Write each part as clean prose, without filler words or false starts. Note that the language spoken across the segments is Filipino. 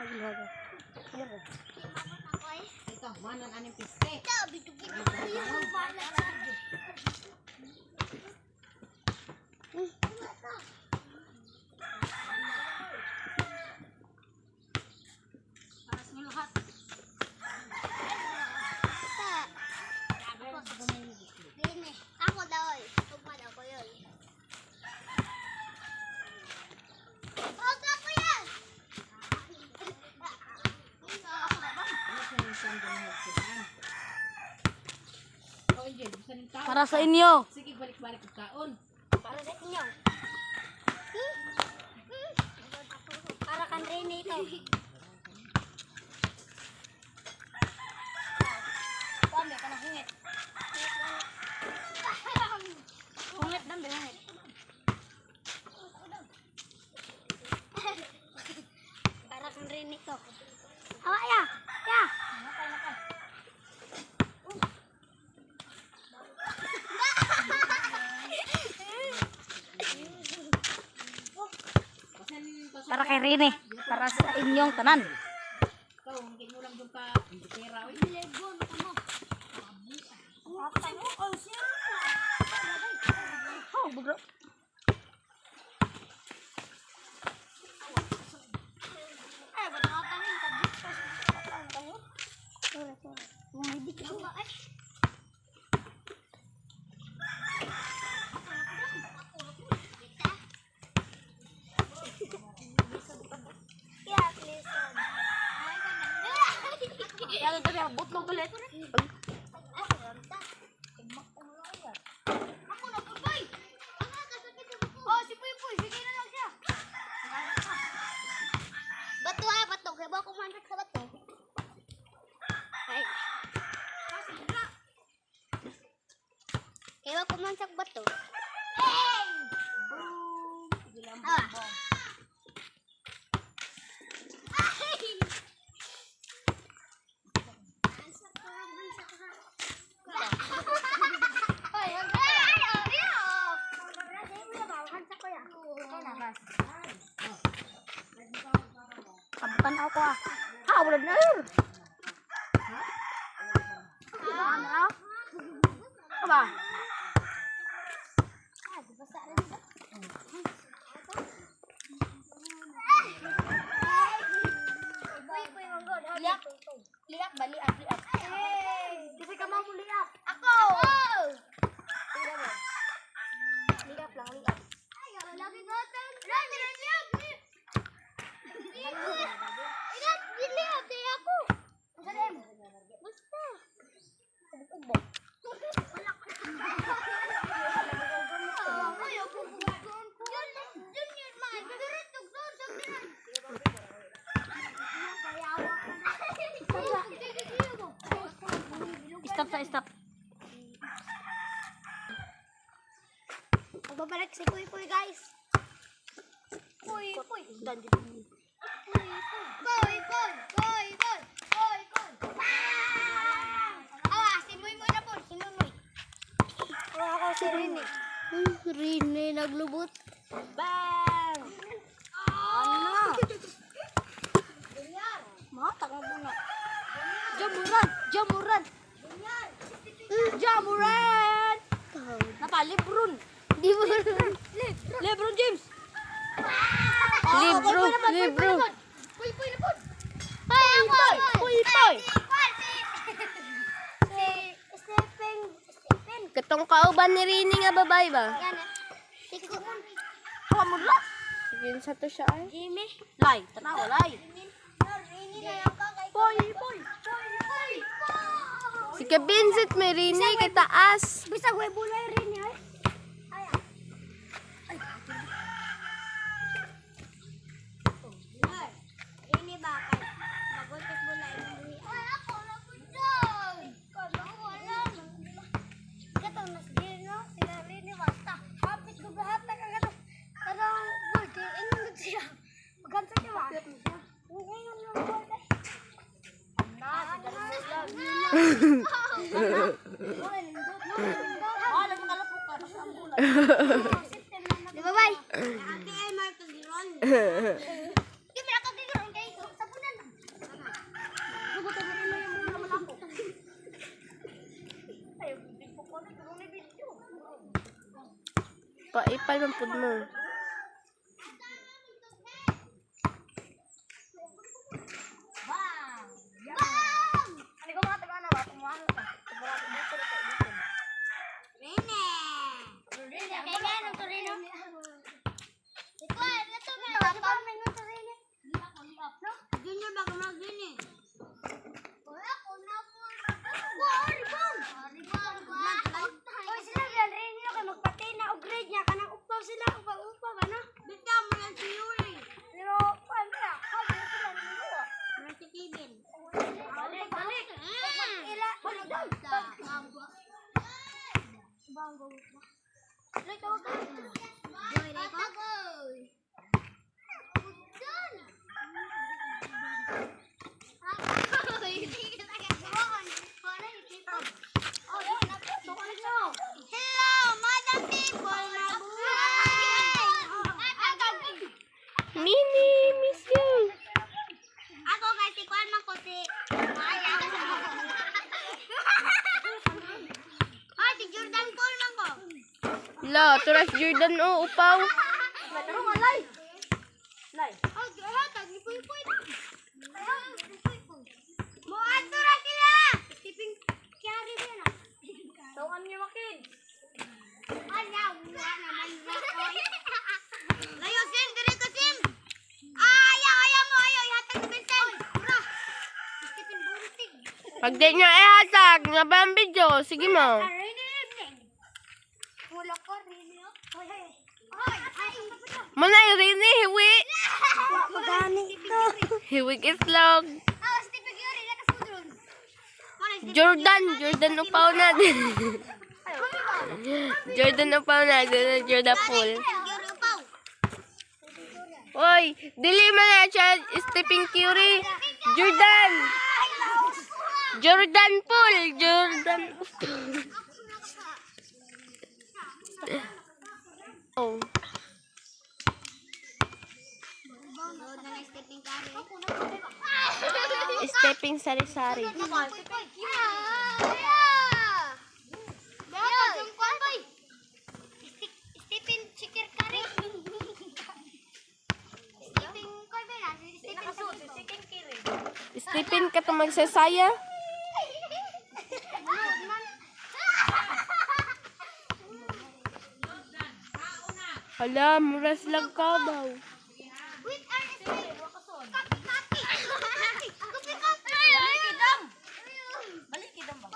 Ito, manon aning piste. Paras niyo lahat. Ako daw eh. Tugma daw ko yun. Huwag ako yan! Oh, Angel, gusto ng tao. Para sa inyo. Sige, balik-balik ang kaon. Para sa inyo. Para kan Rene ito. Pambe ka na hungit. Hungit dan hungit. Para kan Rene ito. Hawa ya! Ya! Para kay Rene. Para sa inyong tanan. Ikaw, hangkin mo lang doon ka. Hindi pera, oy. Oh, bro. Yan tabi ang butlog ulit. Bato ha, bato. Kaya ba kumansak sa bato? Ay. Kaya ba kumansak bato? Hey! Ah. Kabutan ako ah. Ha, wala na. Apa? Lihat, lihat balik lihat. Kasi ka mau lihat. Ako! Lihat lang, lihat. Lagi gotan. Lagi lihat. Lihat, dilihat eh ako. Galing. Basta. Ubok. Stop sa stop. Magbabalik si Puy Puy guys. Puy Puy. Dan di. Puy Puy. Puy Puy. Puy Puy. Puy Puy. Awa, si Muy Muy na po. Si Muy Muy. Ako si Rene. Rene naglubot. Bang. Ano? Mata ka muna. Jamuran, jamuran. Jamuran. Napa Lebron? Di mo. Lebron James. Lebron. Lebron. Puy Puy na po. Ay, ako. Puy Puy. Si Stephen. Stephen. Katong kauban ni Rini nga babae ba? Yan eh. Si Kumon. Kamu lah. Sige sa to siya ay. Jimmy. Lay, tanaw lay. Rene na lang ka kay Puy Puy. Si Kabinsit may Rini kay taas. Bisa gue bulay rin eh. Ay. Ay. Ini bakal. Maguntas bulay mo. Ay, ako na po daw. Kala ko wala. Katong nasgil no, sila rin ni basta. Hapit ko bahata ka gato. Karang bulti ino siya. Maganta siya ba? Ngayon yung bulti. Di ba, bay? Ate ay Marcos Giron. Di ba ka giron kay sabunan? Ipa-ipal man pud mo. Ano ko mga taga na ba? Tumuano ka. Sigurado dito rin dito. Rene! Kaya nga nung Torino. Ito ay, ito nga. Kapamay nung Torino. Junior ba ka mag Rene? Wala ko na po. Ribang! Oy, sila yan. Rene na kayo magpatay na o grade niya. Kanang upaw sila. Upaw, ano? Bitaw mo yan si Yuri. Pero, paano na? Habi na sila niluwa. Mga si Kevin. Balik! Balik daw! Banggo. Like, tawag ka. Joy, Bagoy! Udon! Hello, madam people! Mabuhay! Mini, miss you. Ako kasi kuan man ko si si Jordan Paul man ko. La, turas Jordan o upaw. Mataro nga lay. Lay. Oh, tag ni puy puy. Mo atura sila. Tiping kyari din na. Tawan niyo makid. Ayaw wa naman na oy. Layo sin dire ka sim. Ayaw mo ihatag ni Benten. Ura. Tiping buntig. Pag di nyo ihatag, nga ba ang video? Sige mo. Wala ko rin yun. Hoy, Muna yung rini, hiwi. magani ito. Hiwi islog. Stephen Curry, nakasudron. Jordan upaw na din. Jordan upaw na din. Jordan Pool. Curry upaw. Oy, dili man na siya Stephen Curry. Jordan Pool. Jordan Pool. Oh. Stepping sari-sari. Stephen Chicken Curry. Stephen Curry. Stephen ka to magsasaya. Hala, muras lang ka daw. Wait, Balikidam ba?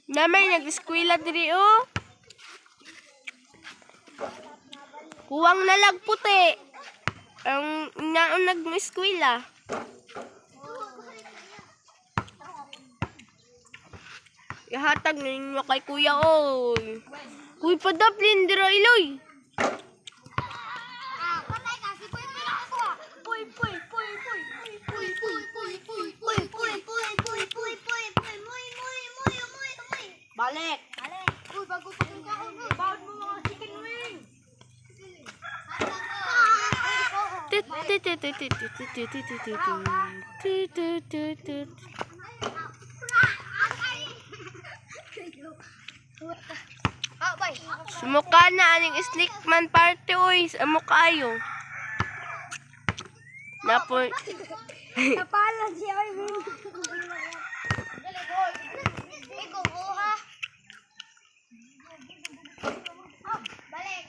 Namay nag-eskwela diri oh. Kuwang nalag puti. Ang naon nag-eskwela. Ihatag ninyo kay kuya oy. Kuy padaplin dira iloy. Balik. Uy, bago pa kong kaon. Bawad mo mga chicken wing. Sumuka na aning sneak man party oy. Sumuka ayo. Napo. Napala siya, Arvin. Ikaw, ha? Balik.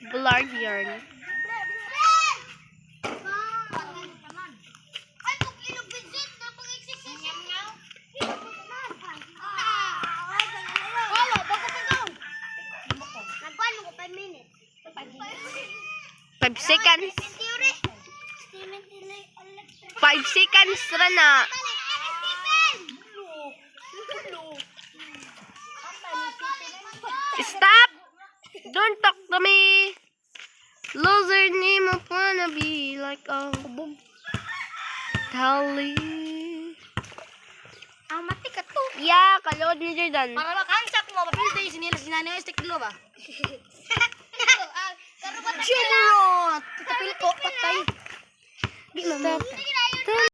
Blurred yarn. Ay, kung ilog visit na pag-exercise. Wala, bago pa daw. Nagkuhan mo ko 5 minutes. 5 seconds. Theory. 5 seconds ra na. Stop! Don't talk to me. Loser name of wanna be like a Tali. Mati ka to. Yeah, kalood ni Jordan. Para makansak mo, mapildo yung sinilas ni nanay stick dilo ba? Karo ba? Charot! Kapil ko, patay. Stop.